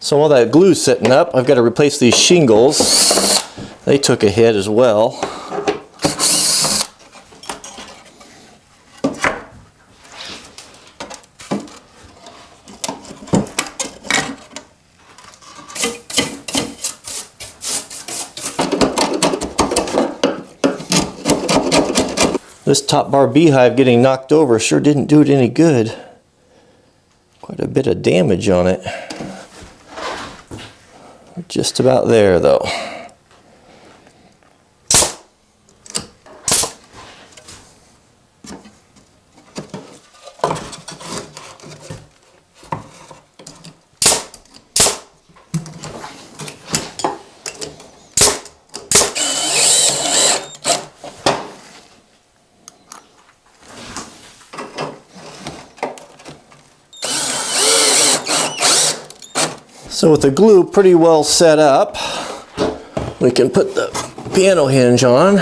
So while that glue's setting up, I've got to replace these shingles. They took a hit as well. This top bar Beehive getting knocked over sure didn't do it any good. Quite a bit of damage on it. We're just about there though. So with the glue pretty well set up, we can put the piano hinge on.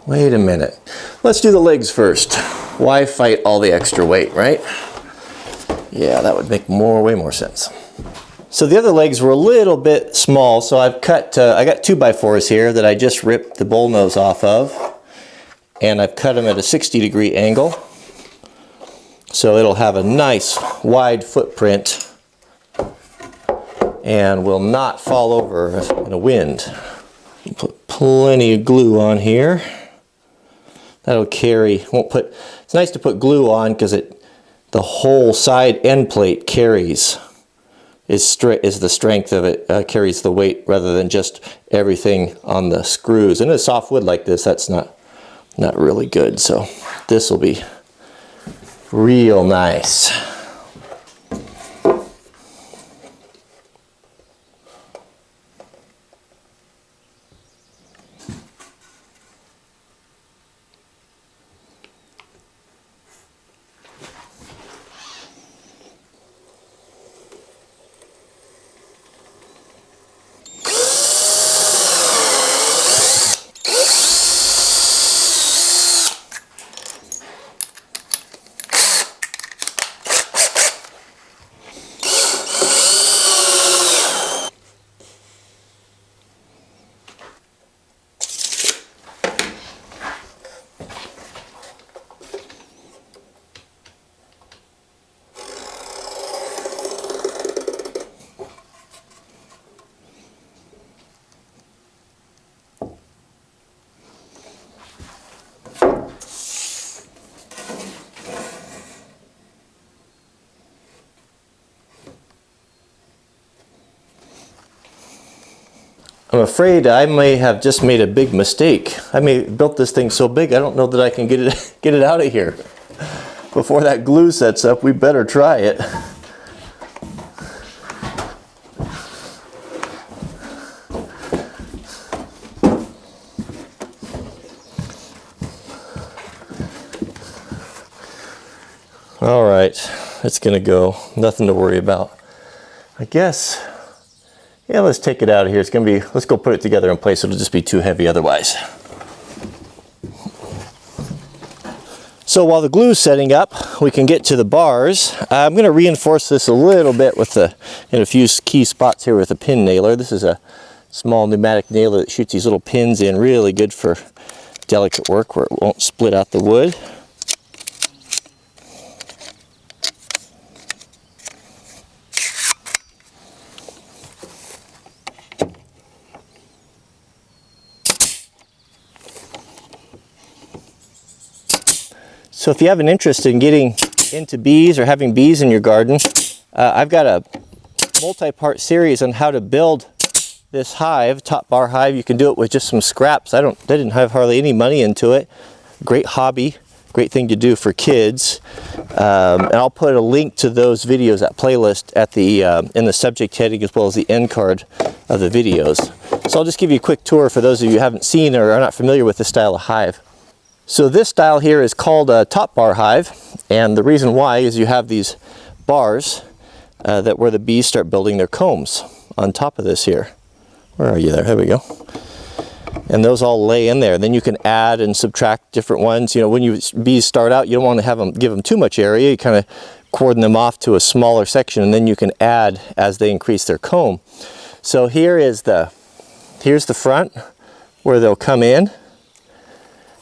Wait a minute. Let's do the legs first. Why fight all the extra weight, right? Yeah, that would make way more sense. So the other legs were a little bit small, so I've cut, I got 2x4s here that I just ripped the bull nose off of. And I've cut them at a 60-degree angle. So it'll have a nice wide footprint and will not fall over in a wind. Put plenty of glue on here. That'll carry, it's nice to put glue on because the whole side end plate carries, is the strength of it, carries the weight rather than just everything on the screws. And a soft wood like this, that's not really good. So this will be real nice. I'm afraid I may have just made a big mistake. I may have built this thing so big I don't know that I can get it out of here. Before that glue sets up, we better try it. All right, it's gonna go. Nothing to worry about. I guess. Yeah, let's take it out of here. It's gonna be, let's go put it together in place. It'll just be too heavy otherwise. So while the glue's setting up, we can get to the bars. I'm gonna reinforce this a little bit with in a few key spots here with a pin nailer. This is a small pneumatic nailer that shoots these little pins in, really good for delicate work where it won't split out the wood. So if you have an interest in getting into bees or having bees in your garden, I've got a multi-part series on how to build this hive, top bar hive. You can do it with just some scraps. I didn't have hardly any money into it. Great hobby, great thing to do for kids. And I'll put a link to those videos, that playlist, at in the subject heading as well as the end card of the videos. So I'll just give you a quick tour for those of you who haven't seen or are not familiar with this style of hive. So this style here is called a top bar hive, and the reason why is you have these bars where the bees start building their combs on top of this here. Where are you there? There we go. And those all lay in there. Then you can add and subtract different ones. You know, when bees start out, you don't want to give them too much area. You kind of cordon them off to a smaller section, and then you can add as they increase their comb. So here's the front where they'll come in,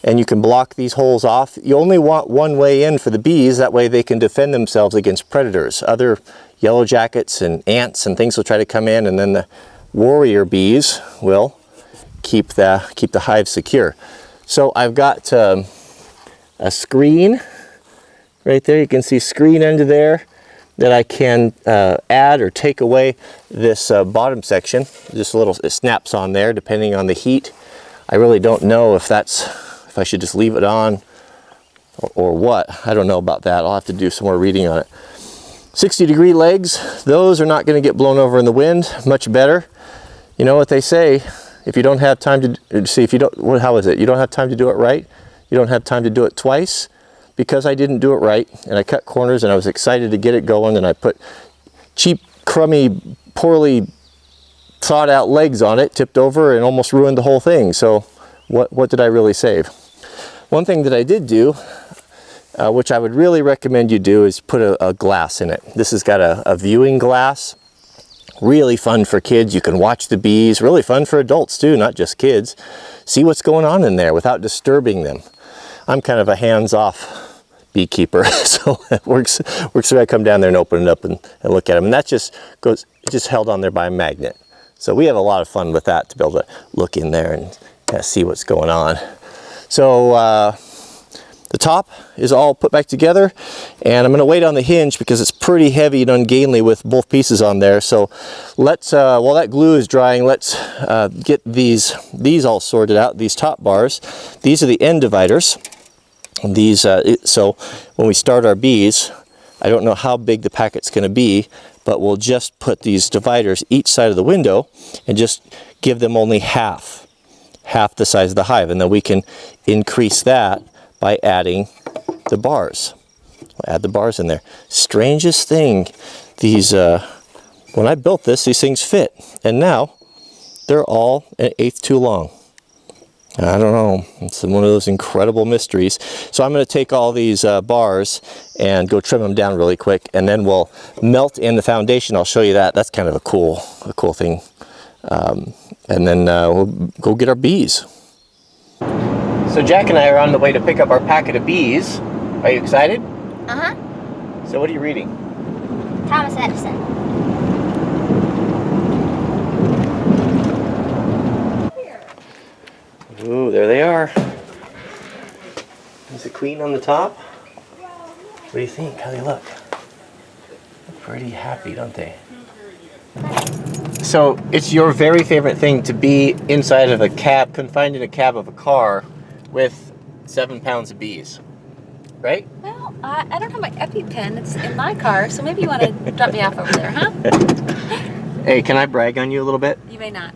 and you can block these holes off. You only want one way in for the bees, that way they can defend themselves against predators. Other yellow jackets and ants and things will try to come in, and then the warrior bees will keep the hive secure. So I've got a screen right there. You can see screen under there that I can add or take away this bottom section. Just a little, it snaps on there depending on the heat. I really don't know if I should just leave it on or what. I don't know about that. I'll have to do some more reading on it. 60-degree legs, those are not going to get blown over in the wind. Much better. You know what they say, if you don't have time to see, if you don't, how is it? You don't have time to do it right. You don't have time to do it twice. Because I didn't do it right, and I cut corners, and I was excited to get it going, and I put cheap, crummy, poorly thought out legs on it, tipped over, and almost ruined the whole thing. So what did I really save? One thing that I did do, which I would really recommend you do, is put a glass in it. This has got a viewing glass. Really fun for kids. You can watch the bees. Really fun for adults too, not just kids. See what's going on in there without disturbing them. I'm kind of a hands-off beekeeper, so it works if I come down there and open it up and look at them. And that just goes, it's just held on there by a magnet. So we have a lot of fun with that, to be able to look in there and kind of see what's going on. So the top is all put back together, and I'm going to wait on the hinge because it's pretty heavy and ungainly with both pieces on there. So let's, while that glue is drying, let's get these all sorted out, these top bars. These are the end dividers. These, so when we start our bees, I don't know how big the packet's going to be, but we'll just put these dividers each side of the window and just give them only half the size of the hive, and then we can increase that by adding the bars. We'll add the bars in there. Strangest thing, these when I built this, these things fit, and now they're all 1/8 too long. I don't know, it's one of those incredible mysteries. So I'm going to take all these bars and go trim them down really quick, and then we'll melt in the foundation. I'll show you that. That's kind of a cool thing. And then we'll go get our bees. So Jack and I are on the way to pick up our packet of bees. Are you excited? Uh-huh. So what are you reading? Thomas Edison. Ooh, there they are. There's the queen on the top. What do you think? How do they look? They're pretty happy, don't they? So it's your very favorite thing to be inside of a cab, confined in a cab of a car with 7 pounds of bees, right? Well, I don't have my EpiPen. It's in my car, so maybe you want to drop me off over there, huh? Hey, can I brag on you a little bit? You may not.